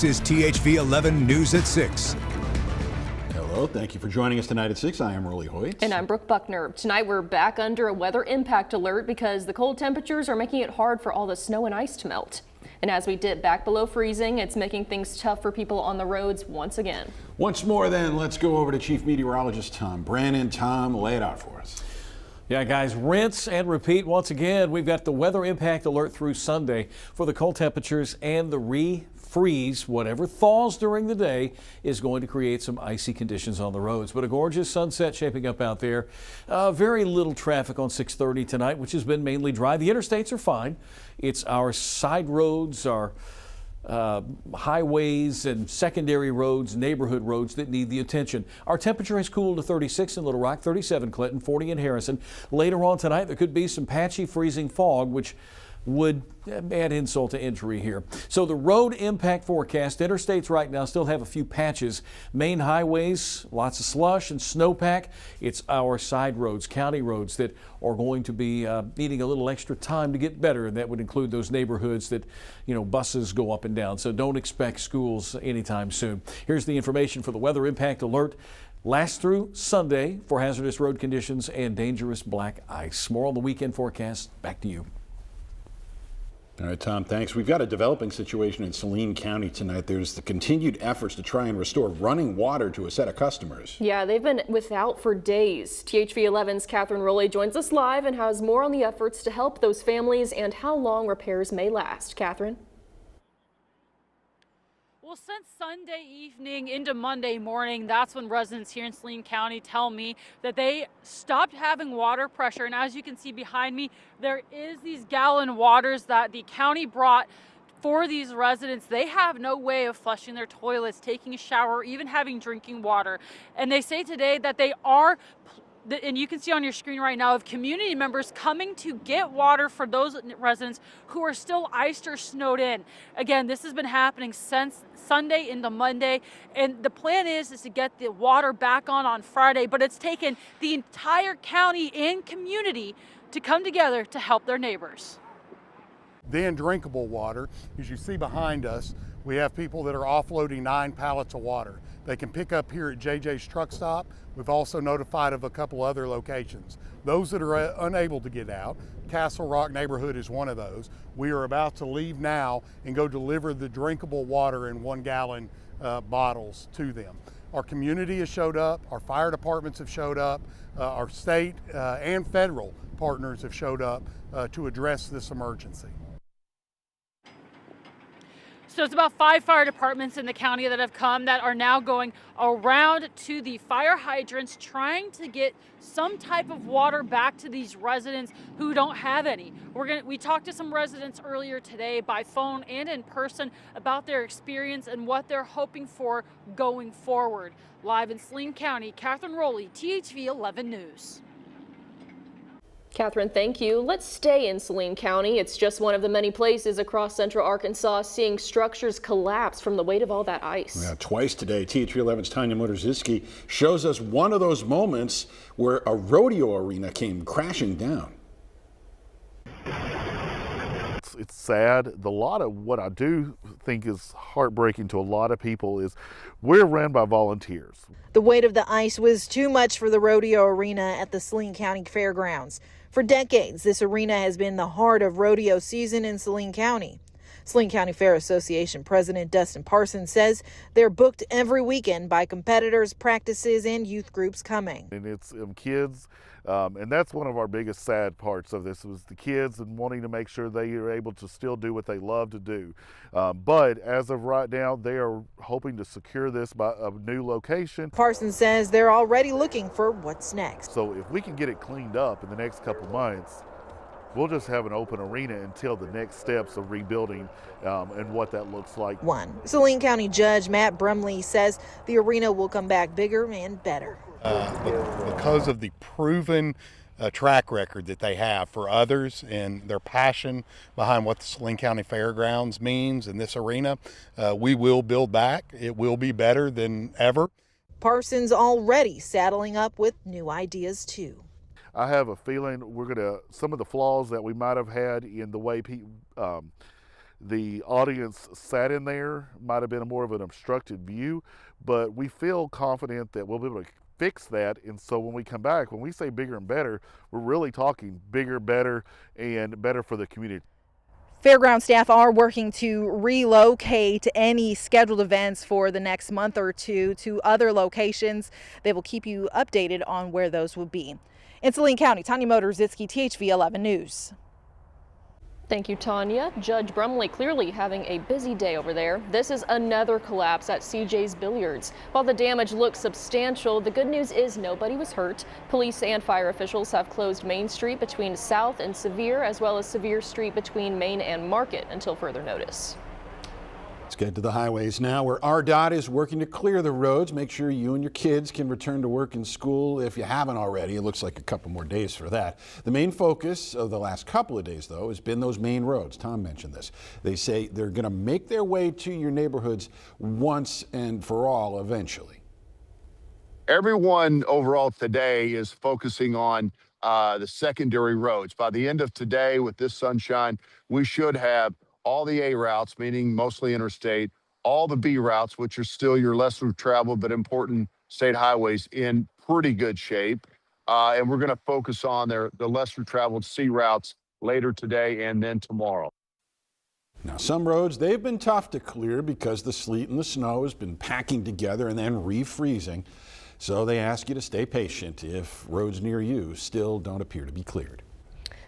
This is THV 11 News at 6. Hello, thank you for joining us tonight at 6. I am Hoyt. And I'm Brooke Buckner. Tonight we're back under a weather impact alert because the cold temperatures are making it hard for all the snow and ice to melt. And as we dip back below freezing, it's making things tough for people on the roads once again. Once more then, let's go over to Chief Meteorologist Tom Brannon. Tom, lay it out for us. Yeah, guys, rinse and repeat once again. We've got the weather impact alert through Sunday for the cold temperatures and the refreeze. Whatever thaws during the day is going to create some icy conditions on the roads. But a gorgeous sunset shaping up out there. Very little traffic on 630 tonight, which has been mainly dry. The interstates are fine. It's our side roads, our highways and secondary roads, neighborhood roads that need the attention. Our temperature has cooled to 36 in Little Rock, 37 Clinton, 40 in Harrison. Later on tonight, there could be some patchy freezing fog, which would add insult to injury here. So the road impact forecast, interstates right now still have a few patches. Main highways, lots of slush and snowpack. It's our side roads, county roads that are going to be needing a little extra time to get better. And that would include those neighborhoods that, buses go up and down. So don't expect schools anytime soon. Here's the information for the weather impact alert. Lasts through Sunday for hazardous road conditions and dangerous black ice. More on the weekend forecast. Back to you. All right, Tom, thanks. We've got a developing situation in Saline County tonight. There's the continued efforts to try and restore running water to a set of customers. Yeah, they've been without for days. THV 11's Catherine Rowley joins us live and has more on the efforts to help those families and how long repairs may last. Catherine? Well, since Sunday evening into Monday morning, that's when residents here in Saline County tell me that they stopped having water pressure. And as you can see behind me, there is these gallon waters that the county brought for these residents. They have no way of flushing their toilets, taking a shower, or even having drinking water. And they say today that they are, and you can see on your screen right now, of community members coming to get water for those residents who are still iced or snowed in. Again, this has been happening since Sunday into Monday, and the plan is to get the water back on Friday, but it's taken the entire county and community to come together to help their neighbors. Then drinkable water, as you see behind us, we have people that are offloading 9 pallets of water. They can pick up here at JJ's truck stop. We've also notified of a couple other locations. Those that are unable to get out, Castle Rock neighborhood is one of those. We are about to leave now and go deliver the drinkable water in 1-gallon bottles to them. Our community has showed up, our fire departments have showed up, our state and federal partners have showed up to address this emergency. So it's about 5 fire departments in the county that have come that are now going around to the fire hydrants trying to get some type of water back to these residents who don't have any. We talked to some residents earlier today by phone and in person about their experience and what they're hoping for going forward. Live in Saline County, Catherine Rowley, THV 11 News. Catherine, thank you. Let's stay in Saline County. It's just one of the many places across central Arkansas seeing structures collapse from the weight of all that ice. Yeah, twice today, THV 11's Tanya Motorzycki shows us one of those moments where a rodeo arena came crashing down. It's sad. A lot of what I do think is heartbreaking to a lot of people is we're ran by volunteers. The weight of the ice was too much for the rodeo arena at the Saline County Fairgrounds. For decades, this arena has been the heart of rodeo season in Saline County. Saline County Fair Association President Dustin Parsons says they're booked every weekend by competitors, practices, and youth groups coming. And it's kids, and that's one of our biggest sad parts of this was the kids and wanting to make sure they are able to still do what they love to do. But as of right now, they are hoping to secure this by a new location. Parsons says they're already looking for what's next. So if we can get it cleaned up in the next couple months, we'll just have an open arena until the next steps of rebuilding and what that looks like. Saline County Judge Matt Brumley says the arena will come back bigger and better. Because of the proven track record that they have for others and their passion behind what the Saline County Fairgrounds means in this arena, we will build back. It will be better than ever. Parsons already saddling up with new ideas too. I have a feeling some of the flaws that we might have had in the way the audience sat in there. Might have been more of an obstructed view, but we feel confident that we'll be able to fix that. And so when we come back, when we say bigger and better, we're really talking bigger, better, and better for the community. Fairground staff are working to relocate any scheduled events for the next month or two to other locations. They will keep you updated on where those will be. In Saline County, Tanya Motorzycki, THV 11 News. Thank you, Tanya. Judge Brumley clearly having a busy day over there. This is another collapse at CJ's Billiards. While the damage looks substantial, the good news is nobody was hurt. Police and fire officials have closed Main Street between South and Sevier, as well as Sevier Street between Main and Market until further notice. Let's get to the highways now, where RDOT is working to clear the roads. Make sure you and your kids can return to work and school if you haven't already. It looks like a couple more days for that. The main focus of the last couple of days, though, has been those main roads. Tom mentioned this. They say they're going to make their way to your neighborhoods once and for all eventually. Everyone overall today is focusing on the secondary roads. By the end of today, with this sunshine, we should have all the A routes, meaning mostly interstate, all the B routes, which are still your lesser traveled but important state highways, in pretty good shape. And we're going to focus on the lesser traveled C routes later today and then tomorrow. Now, some roads, they've been tough to clear because the sleet and the snow has been packing together and then refreezing. So they ask you to stay patient if roads near you still don't appear to be cleared.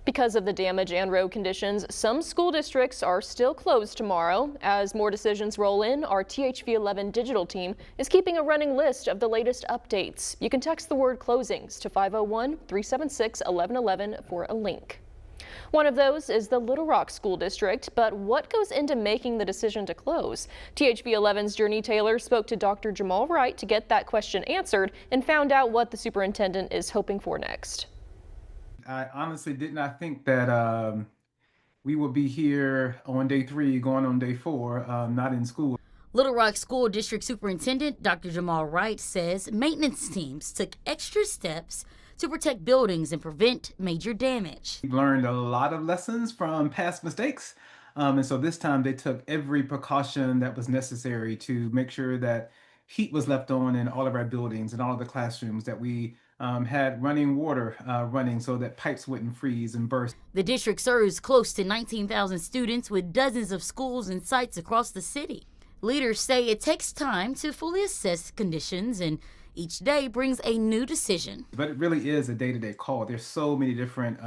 Because of the damage and road conditions, some school districts are still closed tomorrow. As more decisions roll in, our THV 11 digital team is keeping a running list of the latest updates. You can text the word closings to 501-376-1111 for a link. One of those is the Little Rock School District, but what goes into making the decision to close? THV 11's Journey Taylor spoke to Dr. Jamal Wright to get that question answered and found out what the superintendent is hoping for next. I honestly did not think that we would be here on day 3, going on day 4, not in school. Little Rock School District Superintendent Dr. Jamal Wright says maintenance teams took extra steps to protect buildings and prevent major damage. We learned a lot of lessons from past mistakes, and so this time they took every precaution that was necessary to make sure that heat was left on in all of our buildings and all of the classrooms, that we had running water running so that pipes wouldn't freeze and burst. The district serves close to 19,000 students with dozens of schools and sites across the city. Leaders say it takes time to fully assess conditions, and each day brings a new decision. But it really is a day-to-day call. There's so many different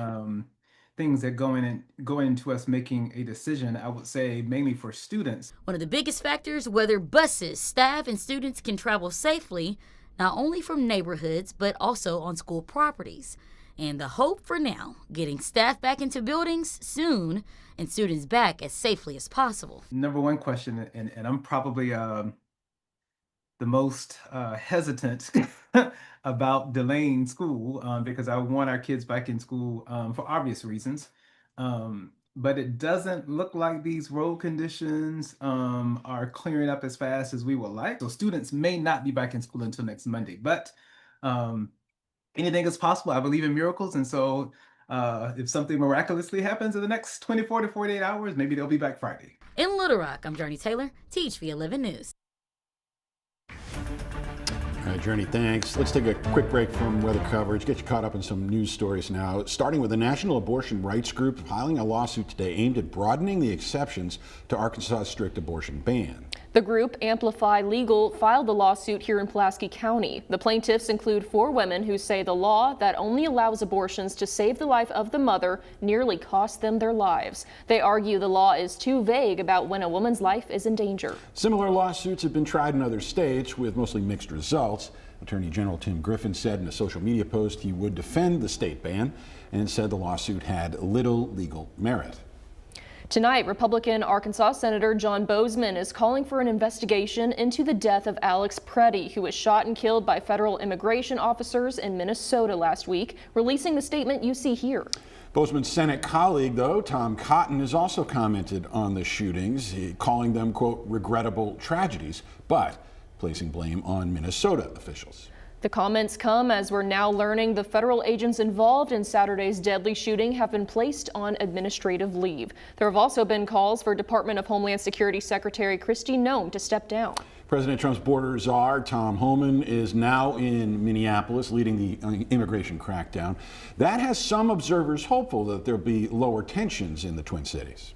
things that go into us making a decision, I would say mainly for students. One of the biggest factors, whether buses, staff, and students can travel safely, not only from neighborhoods, but also on school properties. And the hope for now, getting staff back into buildings soon and students back as safely as possible. Number one question, and I'm probably the most hesitant about delaying school because I want our kids back in school for obvious reasons. But it doesn't look like these road conditions are clearing up as fast as we would like. So students may not be back in school until next Monday, but anything is possible. I believe in miracles. And so if something miraculously happens in the next 24 to 48 hours, maybe they'll be back Friday. In Little Rock, I'm Journey Taylor, THV 11 News. All right, Journey, thanks. Let's take a quick break from weather coverage, get you caught up in some news stories now, starting with the National Abortion Rights Group filing a lawsuit today aimed at broadening the exceptions to Arkansas's strict abortion ban. The group, Amplify Legal, filed the lawsuit here in Pulaski County. The plaintiffs include 4 women who say the law that only allows abortions to save the life of the mother nearly cost them their lives. They argue the law is too vague about when a woman's life is in danger. Similar lawsuits have been tried in other states with mostly mixed results. Attorney General Tim Griffin said in a social media post he would defend the state ban and said the lawsuit had little legal merit. Tonight, Republican Arkansas Senator John Bozeman is calling for an investigation into the death of Alex Preddy, who was shot and killed by federal immigration officers in Minnesota last week, releasing the statement you see here. Bozeman's Senate colleague, though, Tom Cotton, has also commented on the shootings, calling them, quote, regrettable tragedies, but placing blame on Minnesota officials. The comments come as we're now learning the federal agents involved in Saturday's deadly shooting have been placed on administrative leave. There have also been calls for Department of Homeland Security Secretary Kristi Noem to step down. President Trump's border czar, Tom Homan, is now in Minneapolis leading the immigration crackdown. That has some observers hopeful that there'll be lower tensions in the Twin Cities.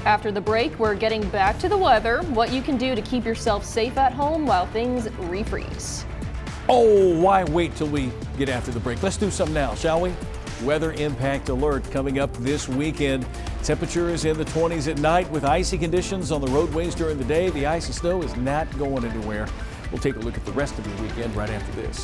After the break, we're getting back to the weather, what you can do to keep yourself safe at home while things refreeze. Oh, why wait till we get after the break? Let's do something now, shall we? Weather impact alert coming up this weekend. Temperatures in the 20s at night with icy conditions on the roadways during the day. The ice and snow is not going anywhere. We'll take a look at the rest of the weekend right after this.